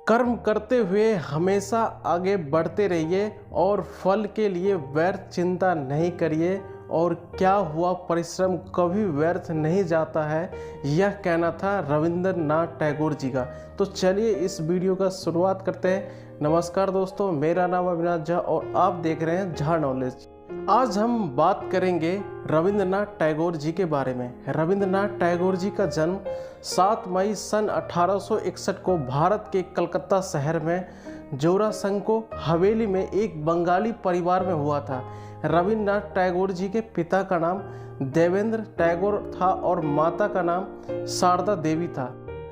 कर्म करते हुए हमेशा आगे बढ़ते रहिए और फल के लिए व्यर्थ चिंता नहीं करिए। और क्या हुआ, परिश्रम कभी व्यर्थ नहीं जाता है, यह कहना था रविंद्रनाथ टैगोर जी का। तो चलिए इस वीडियो का शुरुआत करते हैं। नमस्कार दोस्तों, मेरा नाम अविनाश झा और आप देख रहे हैं झा नॉलेज। आज हम बात करेंगे रविंद्रनाथ टैगोर जी के बारे में। रविंद्रनाथ टैगोर जी का जन्म 7 मई सन 1861 को भारत के कलकत्ता शहर में जोरासंको हवेली में एक बंगाली परिवार में हुआ था। रविंद्रनाथ टैगोर जी के पिता का नाम देवेंद्र टैगोर था और माता का नाम शारदा देवी था।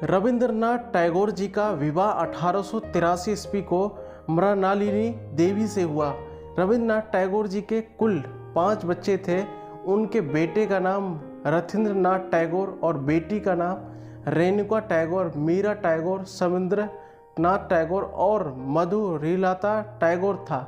रविंद्रनाथ टैगोर जी का विवाह 1883 ईस्वी को मृणालिनी देवी से हुआ। रविंद्रनाथ टैगोर जी के कुल 5 बच्चे थे। उनके बेटे का नाम रथिंद्रनाथ टैगोर और बेटी का नाम रेणुका टैगोर, मीरा टैगोर, समुद्रनाथ टैगोर और मधुरीलता टैगोर था।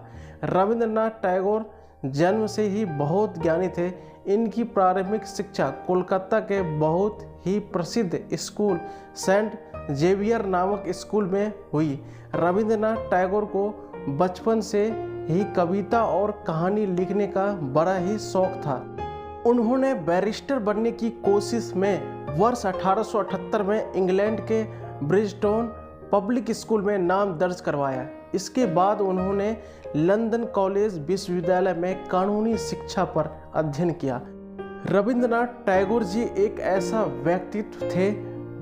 रविंद्रनाथ टैगोर जन्म से ही बहुत ज्ञानी थे। इनकी प्रारंभिक शिक्षा कोलकाता के बहुत ही प्रसिद्ध स्कूल सेंट जेवियर नामक स्कूल में हुई। रविंद्रनाथ टैगोर को बचपन से ही कविता और कहानी लिखने का बड़ा ही शौक था। उन्होंने बैरिस्टर बनने की कोशिश में वर्ष 1878 में इंग्लैंड के ब्रिजटोन पब्लिक स्कूल में नाम दर्ज करवाया। इसके बाद उन्होंने लंदन कॉलेज विश्वविद्यालय में कानूनी शिक्षा पर अध्ययन किया। रविंद्रनाथ टैगोर जी एक ऐसा व्यक्तित्व थे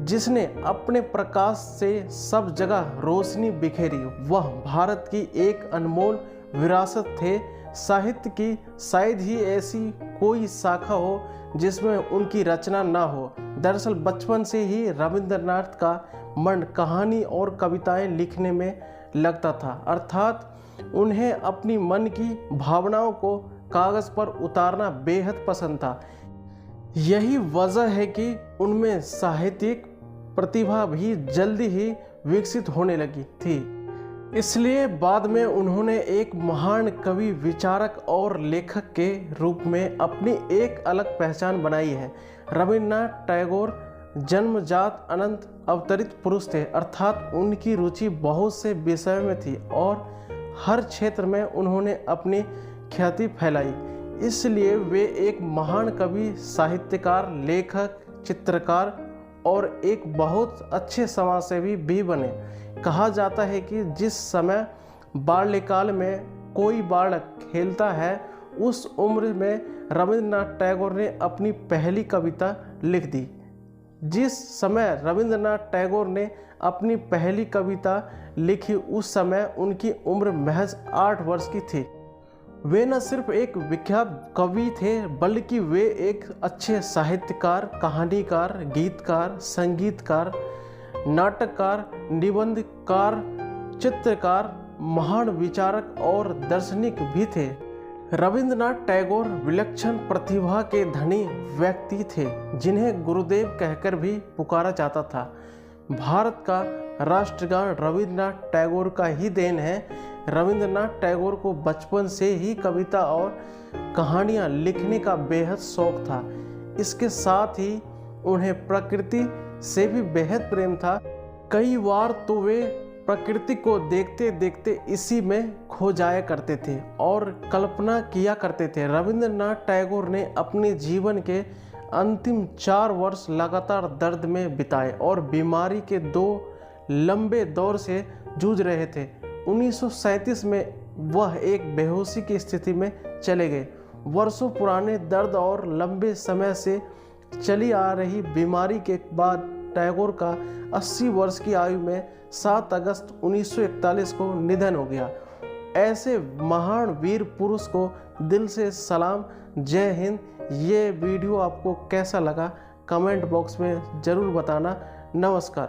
जिसने अपने प्रकाश से सब जगह रोशनी बिखेरी। वह भारत की एक अनमोल विरासत थे। साहित्य की शायद ही ऐसी कोई शाखा हो जिसमें उनकी रचना ना हो। दरअसल बचपन से ही रविंद्रनाथ का मन कहानी और कविताएं लिखने में लगता था, अर्थात उन्हें अपनी मन की भावनाओं को कागज़ पर उतारना बेहद पसंद था। यही वजह है कि उनमें साहित्यिक प्रतिभा भी जल्दी ही विकसित होने लगी थी। इसलिए बाद में उन्होंने एक महान कवि, विचारक और लेखक के रूप में अपनी एक अलग पहचान बनाई है। रविंद्रनाथ टैगोर जन्मजात अनंत अवतरित पुरुष थे, अर्थात उनकी रुचि बहुत से विषयों में थी और हर क्षेत्र में उन्होंने अपनी ख्याति फैलाई। इसलिए वे एक महान कवि, साहित्यकार, लेखक, चित्रकार और एक बहुत अच्छे समाजसेवी भी बने। कहा जाता है कि जिस समय बाल्यकाल में कोई बालक खेलता है, उस उम्र में रविंद्रनाथ टैगोर ने अपनी पहली कविता लिख दी। जिस समय रविंद्रनाथ टैगोर ने अपनी पहली कविता लिखी, उस समय उनकी उम्र महज 8 वर्ष की थी। वे न सिर्फ एक विख्यात कवि थे, बल्कि वे एक अच्छे साहित्यकार, कहानीकार, गीतकार, संगीतकार, नाटककार, निबंधकार, चित्रकार, महान विचारक और दार्शनिक भी थे। रविंद्रनाथ टैगोर विलक्षण प्रतिभा के धनी व्यक्ति थे, जिन्हें गुरुदेव कहकर भी पुकारा जाता था। भारत का राष्ट्रगान रविंद्रनाथ टैगोर का ही देन है। रविंद्रनाथ टैगोर को बचपन से ही कविता और कहानियाँ लिखने का बेहद शौक था। इसके साथ ही उन्हें प्रकृति से भी बेहद प्रेम था। कई बार तो वे प्रकृति को देखते देखते इसी में खो जाया करते थे और कल्पना किया करते थे। रविंद्रनाथ टैगोर ने अपने जीवन के अंतिम 4 वर्ष लगातार दर्द में बिताए और बीमारी के 2 लंबे दौर से जूझ रहे थे। 1937 में वह एक बेहोशी की स्थिति में चले गए। वर्षों पुराने दर्द और लंबे समय से चली आ रही बीमारी के बाद टैगोर का 80 वर्ष की आयु में 7 अगस्त 1941 को निधन हो गया। ऐसे महान वीर पुरुष को दिल से सलाम। जय हिंद। ये वीडियो आपको कैसा लगा कमेंट बॉक्स में ज़रूर बताना। नमस्कार।